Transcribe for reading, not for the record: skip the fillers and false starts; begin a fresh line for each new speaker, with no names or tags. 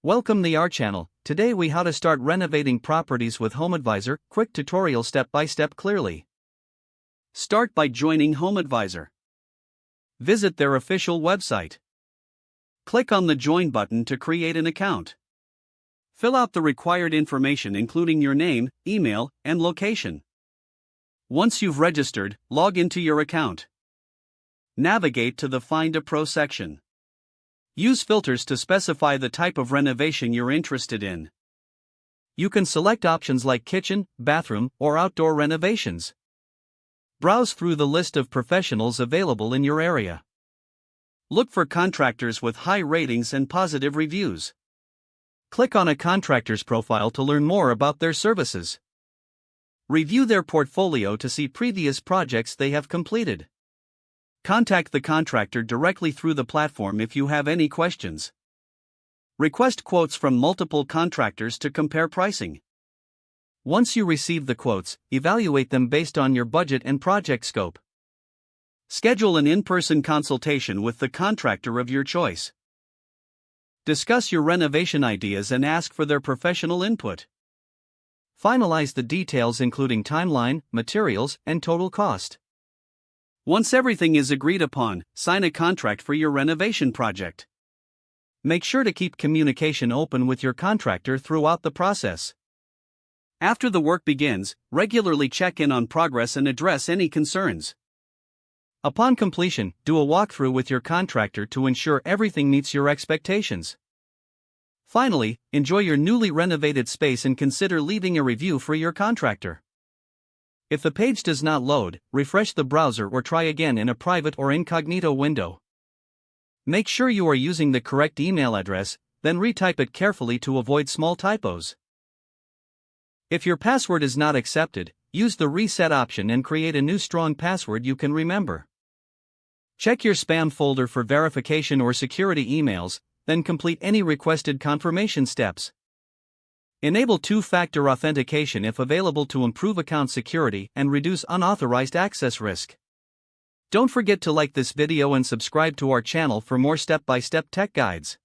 Welcome to our channel. Today we how to start renovating properties with HomeAdvisor, quick tutorial step by step clearly. Start by joining HomeAdvisor. Visit their official website. Click on the Join button to create an account. Fill out the required information including your name, email, and location. Once you've registered, log into your account. Navigate to the Find a Pro section. Use filters to specify the type of renovation you're interested in. You can select options like kitchen, bathroom, or outdoor renovations. Browse through the list of professionals available in your area. Look for contractors with high ratings and positive reviews. Click on a contractor's profile to learn more about their services. Review their portfolio to see previous projects they have completed. Contact the contractor directly through the platform if you have any questions. Request quotes from multiple contractors to compare pricing. Once you receive the quotes, evaluate them based on your budget and project scope. Schedule an in-person consultation with the contractor of your choice. Discuss your renovation ideas and ask for their professional input. Finalize the details including timeline, materials, and total cost. Once everything is agreed upon, sign a contract for your renovation project. Make sure to keep communication open with your contractor throughout the process. After the work begins, regularly check in on progress and address any concerns. Upon completion, do a walkthrough with your contractor to ensure everything meets your expectations. Finally, enjoy your newly renovated space and consider leaving a review for your contractor. If the page does not load, refresh the browser or try again in a private or incognito window. Make sure you are using the correct email address, then retype it carefully to avoid small typos. If your password is not accepted, use the reset option and create a new strong password you can remember. Check your spam folder for verification or security emails, then complete any requested confirmation steps. Enable two-factor authentication if available to improve account security and reduce unauthorized access risk. Don't forget to like this video and subscribe to our channel for more step-by-step tech guides.